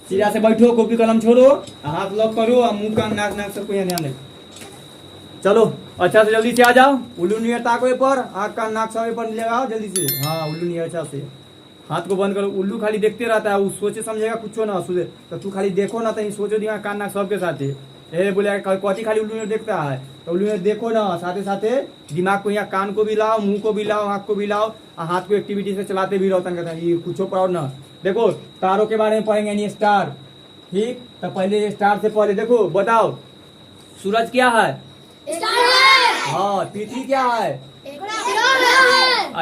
सीधा से बैठो, कॉपी कलम छोड़ो, हाथ लॉक करो और मुंह का नाक नाक सबको यहाँ ध्यान दे। चलो अच्छा से जल्दी से आ जाओ। उल्लू नियर ताको पर, आँख का नाक सब पर लगाओ जल्दी से। हाँ उल्लू नियर अच्छा से हाथ को बंद करो। उल्लू खाली देखते रहता है, वो सोचे समझेगा कुछ ना सोचे, तो तू खाली देखो ना, तो सोचो दिमाग कान नाक सबके साथ ये बोले कथी खाली उल्लू नियर देखता है, तो उल्लू नियर देखो ना, साथे साथे दिमाग को यहाँ कान को भी लाओ, मुंह को भी लाओ, आँख को भी लाओ, हाथ को एक्टिविटी से चलाते भी रहो। कहता है ये कुछ पढ़ो ना। देखो तारों के बारे में पढ़ेंगे यानी स्टार, ठीक। तो पहले स्टार से पहले देखो बताओ, सूरज क्या है? हाँ पृथ्वी क्या है?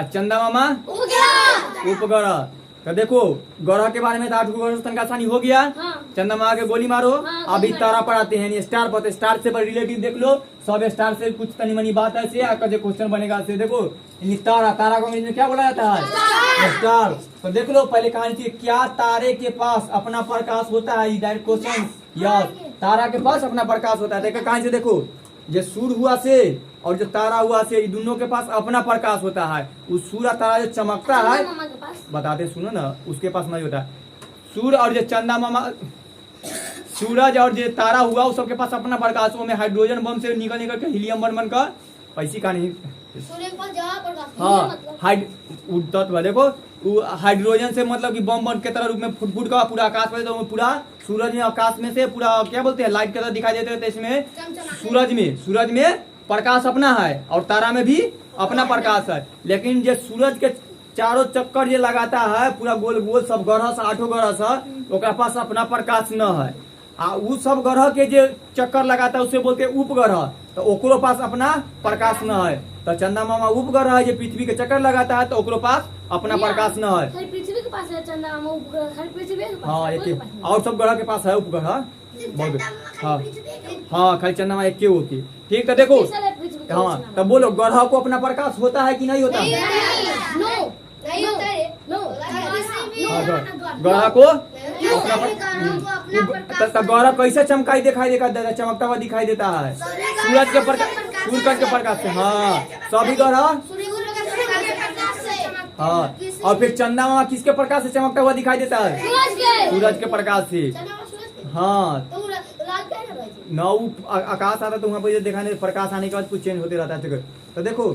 चंदा मामा उपग्रह। तो देखो ग्रह के बारे में तो 8 ग्रह तनका आसानी हो गया। हाँ। चंदा मामा के गोली मारो। हाँ, अभी तारा पर आते हैं, स्टार पर। स्टार से रिलेटिव देख लो, सब स्टार से कुछ तनी मनी बात है, जो क्वेश्चन बनेगा से देखो। तारा, तारा को इंग्लिश में क्या बोला जाता है? स्टार। तो देख लो पहले कहानी थी, क्या तारे के पास अपना प्रकाश होता है? Direct question. यस, तारा के पास अपना प्रकाश होता है। देखो कहानी से देखो, जो सूर्य हुआ से और जो तारा हुआ से, दोनों के पास अपना प्रकाश होता है। उस सूर्य तारा जो चमकता है, बताते सुनो ना, उसके पास नहीं होता। सूर्य और जो चंदा मामा, सूरज और जो तारा हुआ, उस सबके पास अपना प्रकाश, में हाइड्रोजन बम से निकल निकल के हीलियम बन का ऐसी कहानी। हाँ तत्व देखो, हाइड्रोजन से मतलब कि बम बन के तरह रूप में फुट फुट का पूरा आकाश में, तो पूरा सूरज में आकाश में से पूरा क्या बोलते हैं लाइट की तरह दिखाई देते रहते। इसमें सूरज में प्रकाश अपना है और तारा में भी अपना प्रकाश है। लेकिन जो सूरज के चारों चक्कर ये लगाता है पूरा गोल गोल, सब ग्रह से 8 ग्रह से, ओकरा पास अपना प्रकाश न है। उ सब ग्रह के जो चक्कर लगाता है उसे बोलते हैं उपग्रह, तो ओकरो पास अपना प्रकाश न है। तो चंदा मामा उपग्रह है, जो पृथ्वी के चक्कर लगाता है, तो ओकरो पास अपना प्रकाश न है। पृथ्वी के पास है चंदा मामा उपग्रह, पृथ्वी के पास। हाँ एक और सब ग्रह के पास है उपग्रह। हाँ हाँ खाली चंदा मामा एक के होती, ठीक। तो देखो हाँ, तो बोलो ग्रह को अपना प्रकाश होता है कि नहीं होता? ग्रह को ग्रह कैसे चमकाई दिखाई देगा? चमकता हुआ दिखाई देता है सूरज के प्रकाश, सूर्य के प्रकाश से। हाँ सभी ग्रह। हाँ और फिर चंदा मामा किसके प्रकाश से चमकता हुआ दिखाई देता है? सूरज के प्रकाश से। हाँ न आकाश आता तो वहां पर दिखाने प्रकाश आने के बाद कुछ चेंज होते रहता है। तो देखो,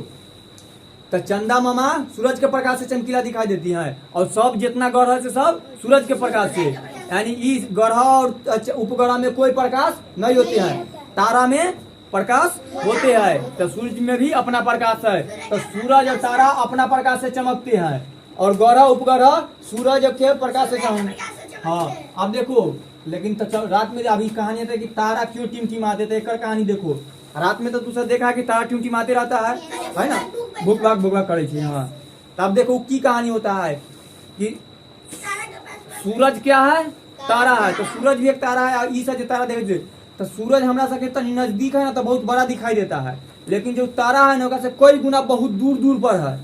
तो चंदा मामा सूरज के प्रकाश से चमकीला दिखाई देती है, और सब जितना ग्रह से सब सूरज के प्रकाश से। यानी इस ग्रह और उपग्रह में कोई प्रकाश नहीं होते हैं, तारा में प्रकाश होते हैं। तो सूर्य में भी अपना प्रकाश है, तो सूरज और तारा अपना प्रकाश से चमकते हैं, और ग्रह उपग्रह सूरज के प्रकाश से चमकते। हाँ अब देखो, लेकिन तो रात में अभी कहानी है कि तारा क्यों टिमटिमाते थे, एक कहानी देखो। रात में तो तुझे देखा कि तारा टिमटिमाते रहता है ना, भूख भाग करे छे। हाँ तब देखो की कहानी होता है कि सूरज क्या है? तारा है। तो सूरज भी एक तारा है, ई सब तारा देखे तो सूरज हमरा सबके तनी नजदीक है ना, तो बहुत बड़ा दिखाई देता है, लेकिन जो तारा है ना ओकरा से कई गुना बहुत दूर दूर पर है,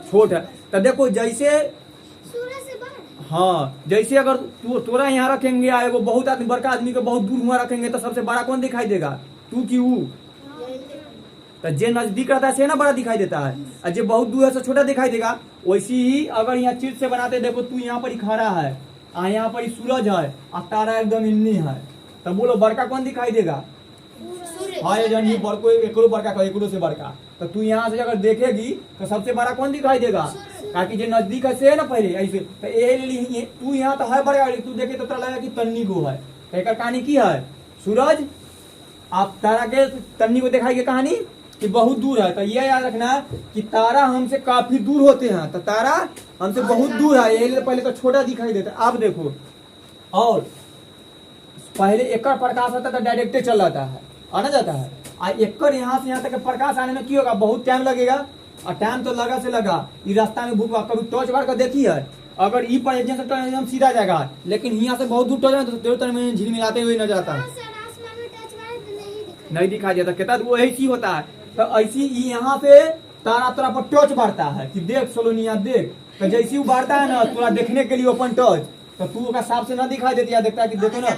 छोट है। तो देखो जैसे, हाँ जैसे अगर तोरा यहाँ रखेंगे, एगो बहुत आदमी बड़का आदमी को बहुत दूर हुआ रखेंगे, तो सबसे बड़ा कौन दिखाई देगा? तू की वो? तो जे नजदीक रहता है ना बड़ा दिखाई देता है, और जो बहुत दूर है से छोटा दिखाई देगा। वैसे ही अगर यहाँ चीज से बनाते, देखो तू यहाँ पर ही खड़ा है, यहाँ पर ही सूरज है और तारा एकदम इन्नी है, तो बोलो बड़का कौन दिखाई देगा? हाँ ये बड़को एकरो बड़का का एकरो से बड़का। तो तू यहाँ से अगर देखेगी तो सबसे बड़ा कौन दिखाई देगा? ताकि जो नजदीक है ना पहले ऐसे, तो ये तू यहाँ तो है बड़ा, तू देखे तो लगा कि तन्नी को है। एक कहानी की है सूरज आप तारा के तन्नी को दिखाई कहानी कि बहुत दूर है। तो ये याद रखना कि तारा हमसे काफी दूर होते हैं, तो तारा हमसे बहुत दूर है, ये पहले तो छोटा दिखाई देता है। अब देखो, और पहले एक प्रकाश आता था डायरेक्ट चल जाता है, आना जाता है, और एक यहाँ से यहाँ तक प्रकाश आने में क्या होगा? बहुत टाइम लगेगा, और टाइम तो लगा से लगा। इस रास्ता में भूख कभी टॉर्च मार कर देखी है? अगर ई पर एकदम सीधा जाएगा, लेकिन यहाँ से बहुत दूर टॉर्च तो झील मिलाते हुए नजर आता है, नहीं दिखाई देता। कहता वो ऐसी होता है। तो ऐसी यहाँ पे तारा तारा पर टॉर्च बढ़ता है कि देख सोलोनिया देख, तो जैसी वो बढ़ता है ना तोरा देखने के लिए ओपन टॉर्च, तो तू साफ से ना दिखाई देती है, देखता है कि देखो ना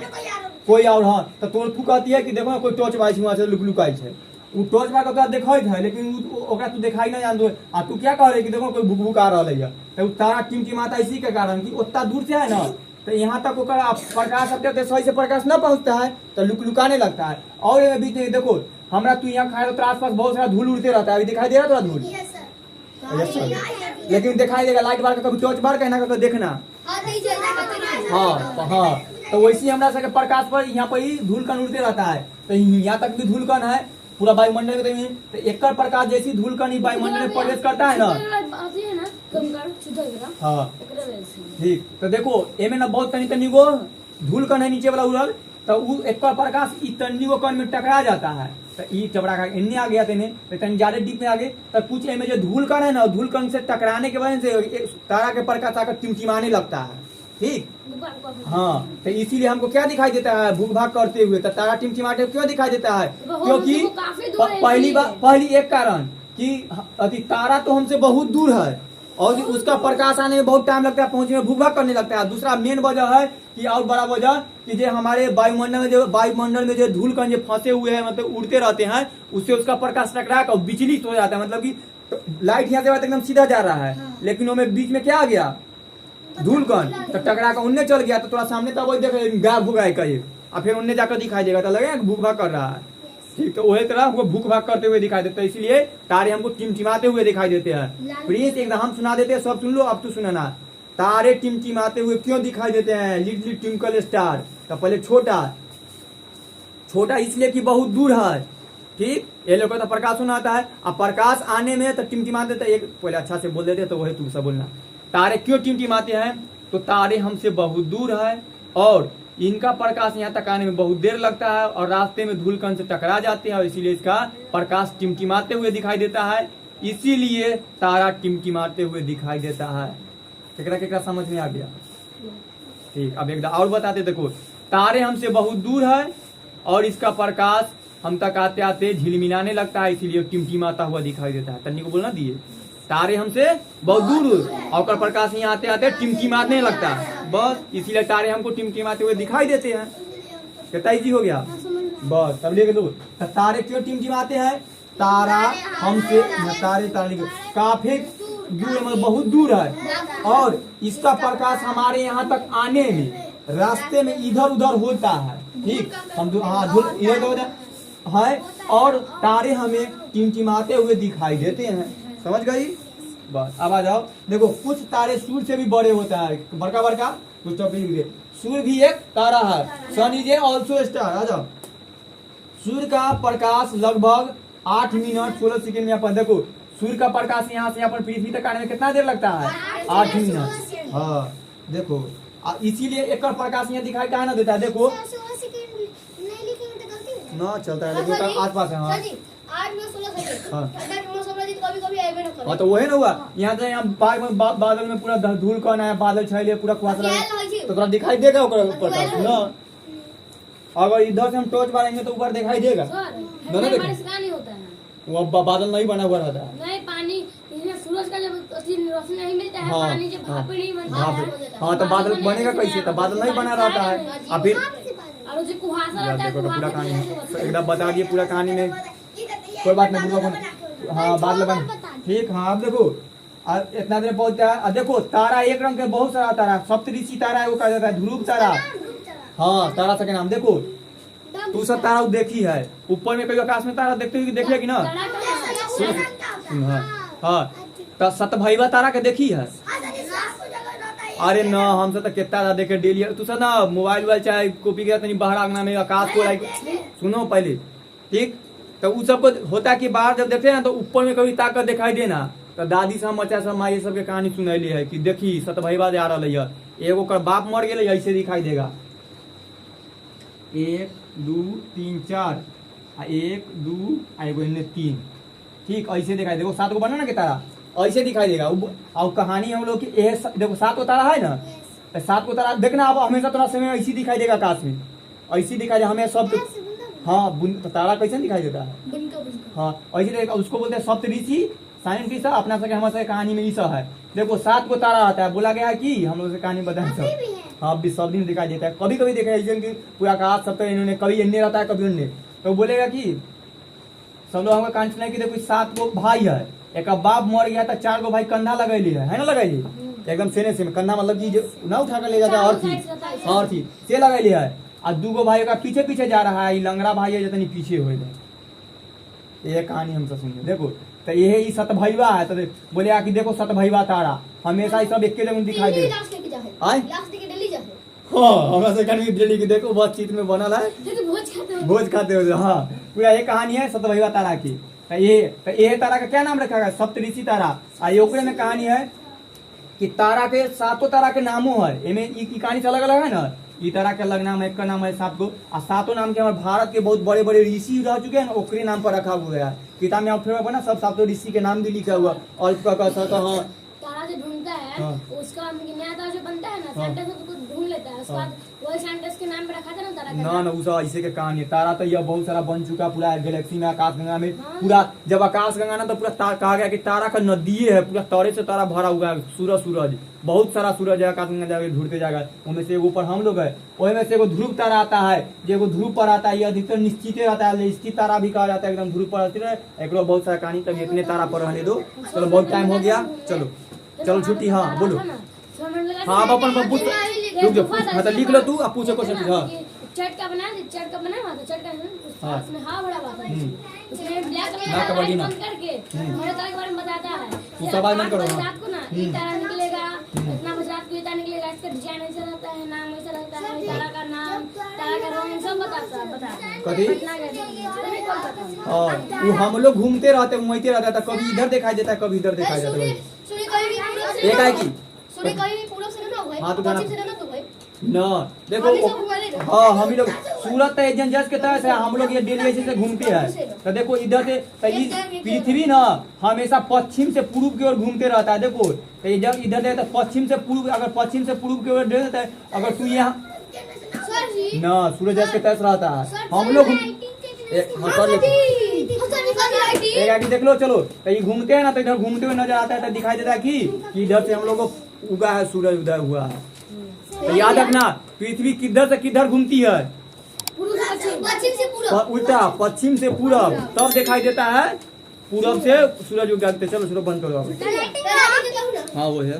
कोई और। हाँ तो तू कहती है कि देखो ना कोई टॉर्च बाई वहां से लुकाई है, वो टॉर्च मार के देखत है, लेकिन तू दिखाई ना जान दो। आ तू क्या कह रहे कि देखो कोई भूख भूख आ रहा है, तो तारा टिमटिमाता इसी के कारण कि उतना दूर से है ना, तो यहाँ तक ओकर प्रकाश अपने सही से प्रकाश न पहुँचता है तो लुकलुकाने लगता है। और ये बीच में देखो हमरा तू यहाँ खाए तो आस पास बहुत सारा धूल उड़ते रहता है, अभी दिखाई दे रहा थोड़ा धूल, लेकिन दिखाई देगा लाइट बार का कभी टॉर्च बार कहना करके देखना। हाँ तो वैसे ही हमरा सबके प्रकाश पर यहाँ पर ही धूल कण उड़ते रहता है, तो यहाँ तक भी धूल कण है पूरा वायुमंडल में, तो एक प्रकाश जैसी धूल कण ही वायुमंडल में प्रवेश करता है ना। हाँ ठीक, तो देखो एमे ना बहुत तनी तनी गो धूल कण है नीचे वाला उड़ल, तो एक प्रकाश तनी गो कण में टकरा जाता है, तो ई टबड़ा का इन्ने आ गया तेने तो तनी ज्यादा डीप में आ गए, तो कुछ एमे जो धूल कण है ना, धूल कण से टकराने के वजह से तारा के प्रकाश आकर टिमटिमाने लगता है। ठीक, हाँ तो इसीलिए हमको क्या दिखाई देता है भूख भाग करते हुए, तो तारा टिमटिमाते क्यों दिखाई देता है, क्योंकि पहली एक कारण कि अति तारा तो हमसे बहुत दूर है और उसका प्रकाश आने में बहुत टाइम लगता है, पहुंचने में भूख भाग करने लगता है। दूसरा मेन वजह है कि और बड़ा वजह कि जो हमारे वायुमंडल में जो धूल कण जो फंसे हुए हैं मतलब उड़ते रहते हैं, उससे उसका प्रकाश टकरा कर विचलित हो जाता है, मतलब कि लाइट यहाँ से एकदम सीधा जा रहा है, लेकिन वो बीच में क्या आ गया धूल कण, तो टकरा कर उनने चल गया, तो थोड़ा सामने तब वही देखे गायब हो गए कहीं, और फिर उनने जाकर दिखाई देगा तो लगेगा भूख भाग कर रहा है। ठीक, तो वही तरह वो भूख भाग करते हुए दिखाई देते हैं, इसलिए तारे हमको टिमटिमाते हुए दिखाई देते हैं। प्लीज एकदम हम सुना देते हैं, सब सुन लो, अब तो सुनना। तारे टिमटिमाते हुए क्यों दिखाई देते हैं, लिटिल ट्विंकल स्टार, तो पहले छोटा इसलिए कि बहुत दूर है। ठीक, ये लोग तो प्रकाश होना आता है, अब प्रकाश आने में तो टिमटिमाते देते, एक पहले अच्छा से बोल देते तो वही तुम सब बोलना। तारे क्यों टिमटिमाते हैं, तो तारे हमसे बहुत दूर है और इनका प्रकाश यहाँ तक आने में बहुत देर लगता है और रास्ते में धूल कण से टकरा जाते हैं, और इसीलिए इसका प्रकाश टिमटिमाते हुए दिखाई देता है, इसीलिए तारा टिमटिमाते हुए दिखाई देता है। केकरा समझ में आ गया। ठीक, अब एक और बताते, देखो तारे हमसे बहुत दूर है और इसका प्रकाश हम तक आते आते झिलमिलाने लगता है, इसीलिए टिमटिमाता हुआ दिखाई देता है। तन्नी को बोलना दिए, तारे हमसे बहुत दूर और प्रकाश यहाँ आते आते टिमटिमाने लगता है, बस इसीलिए तारे हमको टिमटिमाते हुए दिखाई देते हैं। कितना इजी हो गया, बस तब लेके दो। तारे क्यों टिमटिमाते हैं, तारा हमसे तारे काफी दूर मतलब बहुत दूर है और इसका प्रकाश हमारे यहाँ तक आने में रास्ते में इधर उधर होता है। ठीक, हम इधर उधर है और तारे हमें टिमटिमाते हुए दिखाई देते हैं, समझ गई। बस अब आ जाओ, देखो कुछ तारे सूर्य से भी बड़े होता है, बड़का कुछ टॉपिक। सूर्य भी एक तारा है, सन इज ऑल्सो स्टार। आ जाओ, सूर्य का प्रकाश लगभग 8 मिनट 16 सेकंड में अपन देखो, सूर्य का प्रकाश यहाँ से अपन पृथ्वी तक आने में कितना देर लगता है, 8 मिनट। हाँ देखो, इसीलिए एक प्रकाश यहाँ दिखाई कहा ना देता है, देखो ना चलता है लेकिन आस पास है। हाँ हाँ तो वही ना हुआ, यहाँ से यहाँ बादल में पूरा धूल कण है, बादल छाइले पूरा कुहासा तो थोड़ा दिखाई देगा प्रकाश ना। अगर इधर से हम टॉर्च मारेंगे तो ऊपर दिखाई देगा, वो बादल नहीं बना हुआ रहता है, नहीं पानी सूरज का जब रोशनी नहीं मिलता है, पानी जब भाप नहीं बनता है, हाँ तो बादल बनेगा कैसे, तो बादल नहीं बना रहता है। अब फिर और जो कुहासा रहता है पूरा कहानी एकदम बता दिए, पूरा कहानी में कोई बात नहीं। हाँ बादल बन, ठीक। हाँ अब देखो इतना देर पहुंचता है। देखो तारा एक रंग के बहुत सारा तारा, सप्तऋषि तारा है वो कहा जाता है, ध्रुव तारा। हाँ तारा का नाम देखो, तू सब तारा देखी है, ऊपर में कभी आकाश में तारा देखते हुए देख लेगी ना। हाँ तो सतभैया तारा के देखी है, अरे न हमसे तो कितना तारा देखे डेली। तू सब ना मोबाइल वोबाइल चाहे कॉपी के तनी बाहर आंगना में आकाश को लाइक सुनो पहले, ठीक। तो उस सबको होता है कि बाहर जब देखते हैं ना तो ऊपर में कभी ताकत दिखाई देना, तो दादी सब मचा सब माँ ये सबके कहानी सुनैली है कि देखी सतभैया जा रहा है, एगो कर बाप मर गए ऐसे दिखाई देगा, 1 2 3 4 1 2 एगो 3, ठीक ऐसे दिखाई देखो 7 गो बना ना के तारा ऐसे दिखाई देगा। और कहानी हम लोग की देखो 7 गो तारा है ना, 7 गो तारा देखना आप हमेशा थोड़ा समय ऐसे दिखाई देगा, आकाश में ऐसे दिखाई देगा हमें सब। हाँ तो तारा कैसे दिखाई देता है, हाँ ऐसे देखेगा, उसको बोलते हैं सप्तऋषि साइंस की अपना सके हमारे कहानी में ऐसा है। देखो 7 गो तारा आता है, बोला गया है कि हम लोग से कहानी बताए सब। हाँ भी सब दिन दिखाई देता है, कभी कभी देखा है पूरा आकाश सब इन्होंने कभी इन्ने रहता है कभी उन्ने, तो बोलेगा कि सब लोग हमको कहानी सुनाए कि देखो 7 गो भाई है, एक बाप मर गया था, 4 गो भाई कंधा लगैली है ना लगैली, एकदम सेने से कंधा मतलब कि ना उठा कर ले जाता है, और थी और थी से लगा लिया है। और दूगो भाई का पीछे पीछे जा रहा है, ये लंगड़ा भाई है जितनी पीछे हो जाए। ये कहानी हम सब सुनिए। देखो तो ये सतभैया है, तो बोले कि देखो सतभैया तारा हमेशा ही सब एक जगह दिखाई दे। हाँ हमरा से कहानी डेली की देखो बातचीत में बनल है, भोज खाते हो। हाँ पूरा ये कहानी है सतभैया तारा की। ये तारा का क्या नाम रखा गया? सप्तऋषि तारा। आ ओकरे में कहानी है कि तारा के सातों तारा के नामों है, एमे ई कहानी से अलग अलग है ना। ई तारा के अलग नाम है, एक का नाम है सात गो, और सातों नाम के हमारे भारत के बहुत बड़े बड़े ऋषि रह चुके हैं, ओकरे नाम पर रखा हुआ है। किताब में आप फिर ना सब सातों ऋषि के नाम भी लिखा हुआ। और तारा जो ढूंढता है हाँ। उसका नया तारा जो बनता है ना, हाँ। साइंटिस्ट उसको ढूंढ लेता है, उसके बाद वही साइंटिस्ट के नाम पे रखा था ना तारा का ना नाम। उसा ऐसे के कहानी है। तारा तो यह बहुत सारा बन चुका पूरा गैलेक्सी में, आकाश गंगा में। हाँ। पूरा जब आकाश गंगा ना तो पूरा कहा गया कि तारा का नदी है, पूरा तारे से तारा भरा हुआ है। सूरज बहुत सारा सूरज है, आकाश गंगा जाके ढूंढते जाएगा। उनमें से एगो पर हम लोग है, वही में से एगो ध्रुव तारा आता है, जो एगो ध्रुव पर आता है। ये अधिकतर निश्चित रहता है, स्थित तारा भी कहा जाता है, एकदम ध्रुव पर रहती है। एक बहुत सारा कहानी, तब इतने तारा पर रहने दो। चलो बहुत टाइम हो गया, चलो छुट्टी। हाँ बोलो। हाँ आप अपन पूछ रुक जाओ, मतलब लिख लो तू, अब पूछो क्वेश्चन। हाँ चट का बना हुआ था, चट का हाँ। उसमें हाँ बड़ा बात है, उसमें ब्लैक कलर ना का कबड्डी ना। बंद करके मेरे तारा के बारे में बताता है। तू सवाल मत करो। रात हाँ। को ना ये तारा निकलेगा, इतना बजे रात को ये तारा निकलेगा, इसका डिजाइन ऐसा रहता है, नाम ऐसा रहता है, तारा का नाम, तारा का रंग सब बताता है। कभी वो हम लोग घूमते रहते घूमते रहता था, कभी इधर दिखाई देता है, कभी इधर दिखाई देता है। एक है की हाँ तो गाना ना देखो। हाँ हम ही लोग सूरत तो एजेंट जज के तरह से हम लोग ये डेली ऐसे घूमते हैं। तो देखो इधर से तो पृथ्वी ना हमेशा पश्चिम से पूर्व की ओर घूमते रहता है। देखो तो जब इधर देखो तो पश्चिम से पूर्व, अगर पश्चिम से पूर्व की ओर देता है, अगर तू यहाँ ना सूरज जज के तरह रहता है। हम लोग देख लो। चलो तो ये घूमते हैं ना, तो इधर घूमते हुए नजर आता है, तो दिखाई देता है कि इधर से हम लोग को उगा है, सूरज उदय हुआ है। तो याद रखना पृथ्वी किधर से किधर घूमती है? उल्टा पश्चिम से पूरब, तब दिखाई देता है पूरब से सूरज उगते। चलो बंद करो। हाँ वो है।